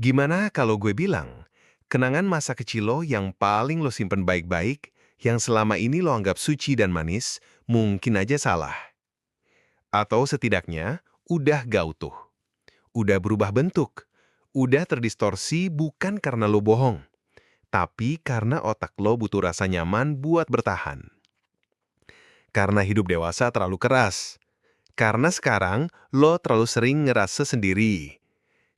Gimana kalau gue bilang, kenangan masa kecil lo yang paling lo simpen baik-baik, yang selama ini lo anggap suci dan manis, mungkin aja salah. Atau setidaknya, udah gak utuh. Udah berubah bentuk. Udah terdistorsi bukan karena lo bohong, tapi karena otak lo butuh rasa nyaman buat bertahan. Karena hidup dewasa terlalu keras. Karena sekarang lo terlalu sering ngerasa sendiri.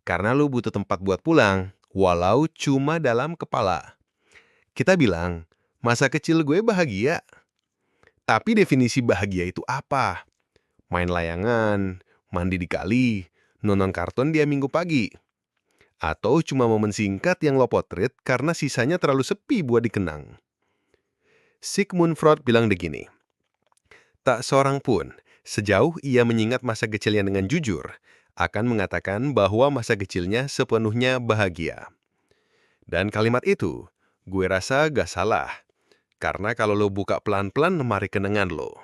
Karena lo butuh tempat buat pulang, walau cuma dalam kepala. Kita bilang, masa kecil gue bahagia. Tapi definisi bahagia itu apa? Main layangan, mandi di kali, nonton kartun dia minggu pagi. Atau cuma momen singkat yang lo potret karena sisanya terlalu sepi buat dikenang. Sigmund Freud bilang begini, tak seorang pun, sejauh ia mengingat masa kecilnya dengan jujur, akan mengatakan bahwa masa kecilnya sepenuhnya bahagia. Dan kalimat itu, gue rasa gak salah. Karena kalau lo buka pelan-pelan lemari kenangan lo,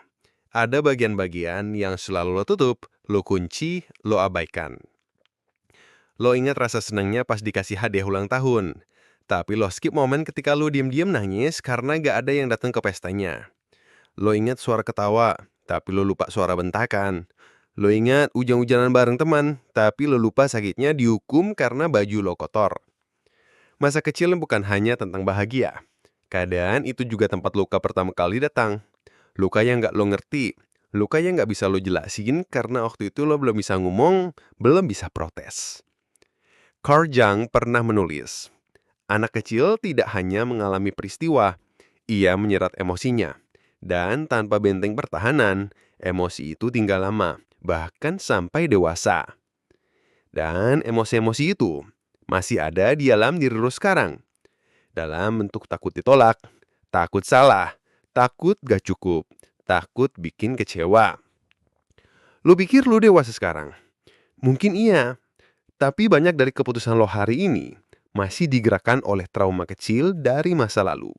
ada bagian-bagian yang selalu lo tutup, lo kunci, lo abaikan. Lo ingat rasa senangnya pas dikasih hadiah ulang tahun, tapi lo skip momen ketika lo diam-diam nangis karena gak ada yang datang ke pestanya. Lo ingat suara ketawa, tapi lo lupa suara bentakan. Lo ingat hujan-hujanan bareng teman, tapi lo lupa sakitnya dihukum karena baju lo kotor. Masa kecil bukan hanya tentang bahagia. Kadang itu juga tempat luka pertama kali datang. Luka yang gak lo ngerti. Luka yang gak bisa lo jelasin karena waktu itu lo belum bisa ngomong, belum bisa protes. Carl Jung pernah menulis, anak kecil tidak hanya mengalami peristiwa, ia menyerat emosinya. Dan tanpa benteng pertahanan, emosi itu tinggal lama, bahkan sampai dewasa. Dan emosi-emosi itu masih ada di dalam diri lo sekarang. Dalam bentuk takut ditolak, takut salah, takut gak cukup, takut bikin kecewa. Lo pikir lo dewasa sekarang? Mungkin iya, tapi banyak dari keputusan lo hari ini masih digerakkan oleh trauma kecil dari masa lalu.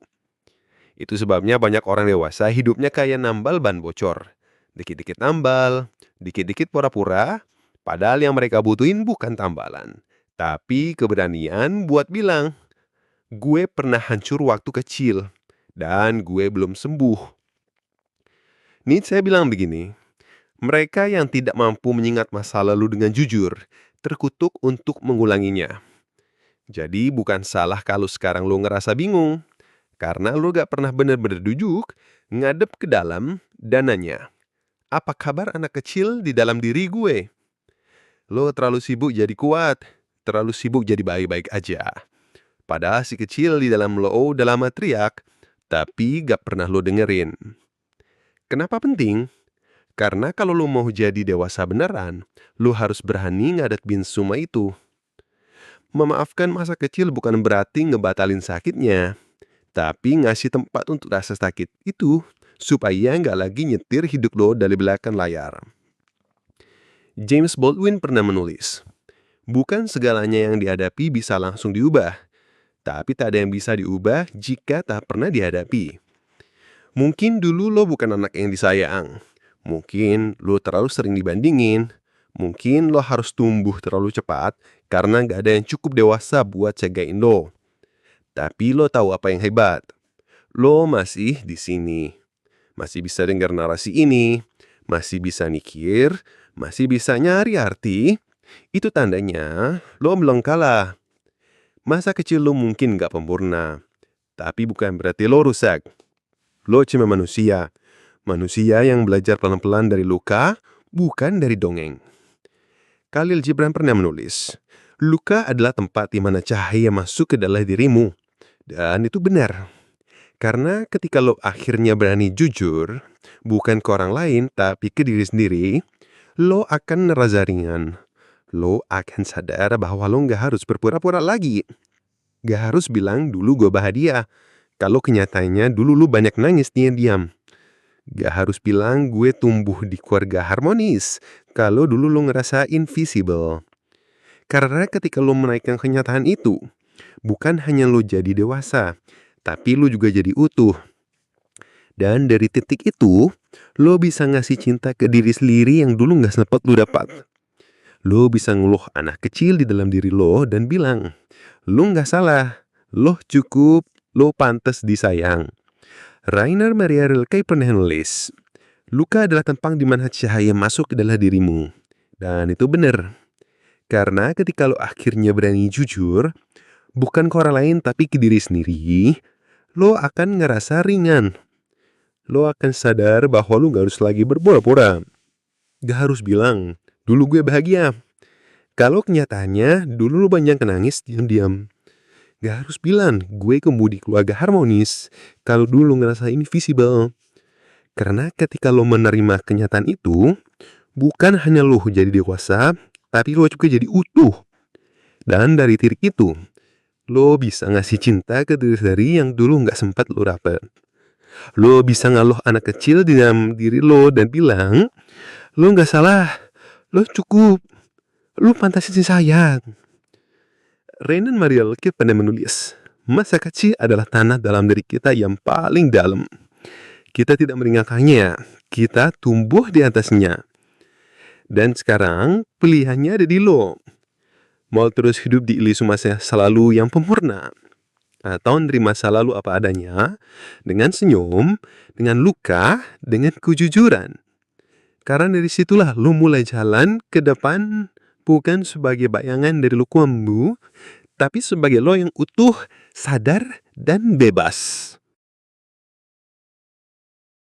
Itu sebabnya banyak orang dewasa hidupnya kayak nambal ban bocor. Dikit-dikit nambal, dikit-dikit pura-pura, padahal yang mereka butuhin bukan tambalan, tapi keberanian buat bilang, gue pernah hancur waktu kecil, dan gue belum sembuh. Nietzsche bilang begini, mereka yang tidak mampu mengingat masa lalu dengan jujur, terkutuk untuk mengulanginya. Jadi bukan salah kalau sekarang lo ngerasa bingung, karena lo gak pernah benar-benar duduk, ngadep ke dalam, dan nanya, apa kabar anak kecil di dalam diri gue? Lo terlalu sibuk jadi kuat, terlalu sibuk jadi baik-baik aja. Padahal si kecil di dalam lo udah lama teriak, tapi gak pernah lo dengerin. Kenapa penting? Karena kalau lo mau jadi dewasa beneran, lo harus berani ngadepin semua itu. Memaafkan masa kecil bukan berarti ngebatalin sakitnya, tapi ngasih tempat untuk rasa sakit itu supaya nggak lagi nyetir hidup lo dari belakang layar. James Baldwin pernah menulis, bukan segalanya yang dihadapi bisa langsung diubah, tapi tak ada yang bisa diubah jika tak pernah dihadapi. Mungkin dulu lo bukan anak yang disayang, mungkin lo terlalu sering dibandingin, mungkin lo harus tumbuh terlalu cepat karena nggak ada yang cukup dewasa buat jagain lo. Tapi lo tahu apa yang hebat? Lo masih di sini. Masih bisa dengar narasi ini, masih bisa mikir, masih bisa nyari arti. Itu tandanya lo belum kalah. Masa kecil lo mungkin gak sempurna, tapi bukan berarti lo rusak. Lo cuma manusia. Manusia yang belajar pelan-pelan dari luka, bukan dari dongeng. Khalil Gibran pernah menulis, luka adalah tempat di mana cahaya masuk ke dalam dirimu. Dan itu benar. Karena ketika lo akhirnya berani jujur, bukan ke orang lain, tapi ke diri sendiri, lo akan ngerasa ringan. Lo akan sadar bahwa lo gak harus berpura-pura lagi. Gak harus bilang dulu gue bahagia, kalau kenyataannya dulu lo banyak nangis diam-diam. Gak harus bilang gue tumbuh di keluarga harmonis, kalau dulu lo ngerasa invisible. Karena ketika lo menaikkan kenyataan itu, bukan hanya lo jadi dewasa, tapi lo juga jadi utuh. Dan dari titik itu, lo bisa ngasih cinta ke diri sendiri yang dulu gak sempat lo dapat. Lo bisa ngeluh anak kecil di dalam diri lo dan bilang, lo nggak salah, lo cukup, lo pantas disayang. Rainer Maria Rilke pernah nulis, luka adalah tempang di mana cahaya masuk ke dalam dirimu. Dan itu benar. Karena ketika lo akhirnya berani jujur, bukan ke orang lain tapi ke diri sendiri, lo akan ngerasa ringan. Lo akan sadar bahwa lo gak harus lagi berpura-pura. Gak harus bilang, dulu gue bahagia. Kalau kenyataannya, dulu lo banyak nangis diam-diam. Gak harus bilang, gue kemudi keluarga harmonis. Kalau dulu ngerasa invisible. Karena ketika lo menerima kenyataan itu, bukan hanya lo jadi dewasa, tapi lo juga jadi utuh. Dan dari titik itu, lo bisa ngasih cinta ke diri sendiri yang dulu gak sempat lo dapet. Lo bisa ngaluh anak kecil di dalam diri lo dan bilang, lo gak salah, lo cukup, lo pantas disayang. Rainer Maria Rilke pernah menulis, masa kecil adalah tanah dalam diri kita yang paling dalam. Kita tidak meninggalkannya, kita tumbuh di atasnya. Dan sekarang pilihannya ada di lo. Mau terus hidup di ilusi masa lalu yang sempurna, atau menerima masa lalu apa adanya, dengan senyum, dengan luka, dengan kejujuran. Karena dari situlah lo mulai jalan ke depan, bukan sebagai bayangan dari lukumu, tapi sebagai lo yang utuh, sadar, dan bebas.